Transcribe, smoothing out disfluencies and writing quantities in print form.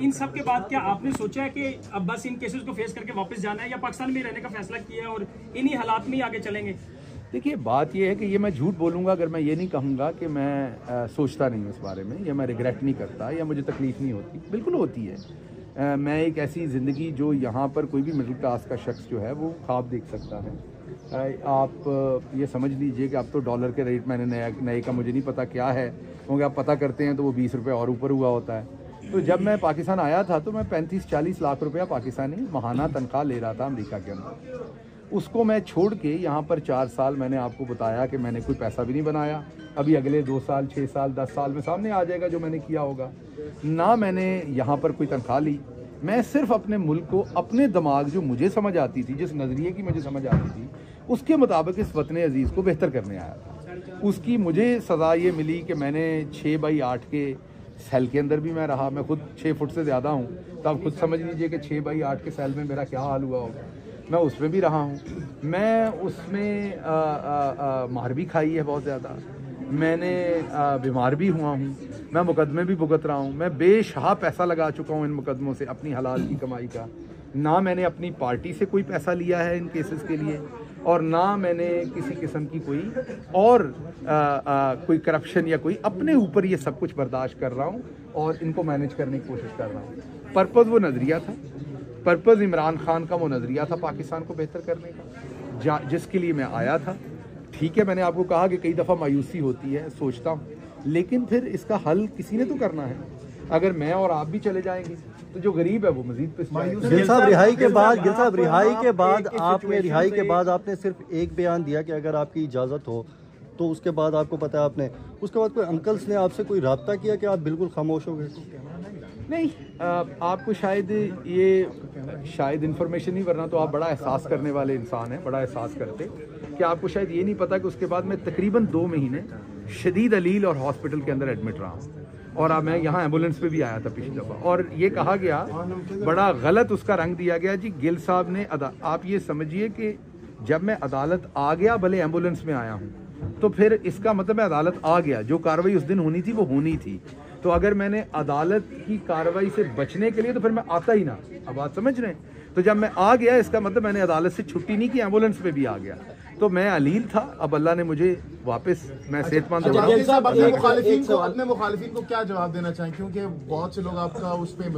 इन सब के बाद क्या आपने सोचा है कि अब बस इन केसेस को फेस करके वापस जाना है या पाकिस्तान में रहने का फैसला किया है और इन्हीं हालात में ही आगे चलेंगे? देखिए, बात यह है कि ये मैं झूठ बोलूँगा अगर मैं ये नहीं कहूँगा कि मैं सोचता नहीं हूँ इस बारे में, या मैं रिग्रेट नहीं करता, या मुझे तकलीफ़ नहीं होती। बिल्कुल होती है। मैं एक ऐसी ज़िंदगी जो यहाँ पर कोई भी मिडिल क्लास का शख्स जो है वो ख्वाब देख सकता है। आप ये समझ लीजिए कि अब तो डॉलर के रेट मैंने नए का मुझे नहीं पता क्या है, क्योंकि आप पता करते हैं तो वो 20 रुपये और ऊपर हुआ होता है। तो जब मैं पाकिस्तान आया था तो मैं 35-40 लाख रुपया पाकिस्तानी माहाना तनख्वाह ले रहा था अमेरिका के अंदर। उसको मैं छोड़ के यहाँ पर 4 साल, मैंने आपको बताया कि मैंने कोई पैसा भी नहीं बनाया। अभी अगले 2 साल, 6 साल, 10 साल में सामने आ जाएगा जो मैंने किया होगा। ना मैंने यहाँ पर कोई तनख्वाह ली, मैं सिर्फ अपने मुल्क को अपने दिमाग जो मुझे समझ आती थी, जिस नज़रिए की मुझे समझ आती थी, उसके मुताबिक इस वतन अजीज़ को बेहतर करने आया था। उसकी मुझे सज़ा ये मिली कि मैंने 6x8 के सेल के अंदर भी मैं रहा। मैं खुद 6 फुट से ज़्यादा हूँ, तो आप खुद समझ लीजिए कि 6x8 के सेल में मेरा क्या हाल हुआ होगा। मैं उसमें भी रहा हूँ, मैं उसमें मार भी खाई है बहुत ज़्यादा, मैंने बीमार भी हुआ हूँ, मैं मुकदमे भी भुगत रहा हूँ, मैं बेशहा पैसा लगा चुका हूँ इन मुकदमों से अपनी हलाल की कमाई का। ना मैंने अपनी पार्टी से कोई पैसा लिया है इन केसेस के लिए, और ना मैंने किसी किस्म की कोई और कोई करप्शन या कोई, अपने ऊपर ये सब कुछ बर्दाश्त कर रहा हूँ और इनको मैनेज करने की कोशिश कर रहा हूँ। पर्पज़ वो नज़रिया था, पर्पज़ इमरान खान का वो नज़रिया था पाकिस्तान को बेहतर करने का, जिसके लिए मैं आया था। ठीक है, मैंने आपको कहा कि कई दफ़ा मायूसी होती है, सोचता हूँ, लेकिन फिर इसका हल किसी ने तो करना है। अगर मैं और आप भी चले जाएंगे तो जो गरीब है वो मजीद गिल साहब रिहाई के बाद आपने रिहाई के बाद आपने सिर्फ एक बयान दिया कि अगर आपकी इजाज़त हो, तो उसके बाद आपको पता है आपने उसके बाद कोई अंकल्स ने आपसे कोई रब्ता किया कि आप बिल्कुल खामोश हो गए? नहीं, आपको शायद इन्फॉर्मेशन नहीं, वरना तो आप बड़ा एहसास करने वाले इंसान हैं, बड़ा एहसास करते कि आपको शायद ये नहीं पता कि उसके बाद मैं तकरीबन 2 महीने शदीद अलील और हॉस्पिटल के अंदर एडमिट रहा हूँ। और मैं यहाँ एम्बुलेंस पे भी आया था पिछली दफ़ा, और ये कहा गया, बड़ा गलत उसका रंग दिया गया जी गिल साहब ने आप ये समझिए कि जब मैं अदालत आ गया, भले एम्बुलेंस में आया हूँ, तो फिर इसका मतलब मैं अदालत आ गया, जो कार्रवाई उस दिन होनी थी वो होनी थी। तो अगर मैंने अदालत की कार्रवाई से बचने के लिए, तो फिर मैं आता ही ना। अब बात समझ रहे हैं? तो जब मैं आ गया, इसका मतलब मैंने अदालत से छुट्टी नहीं की, एम्बुलेंस पे भी आ गया, तो मैं अलील था। अब अल्लाह ने मुझे वापस, मैं सेहतमंद हो रहा हूं। अपने मुखालिफिन को क्या जवाब देना चाहें, क्योंकि बहुत से लोग आपका उस पे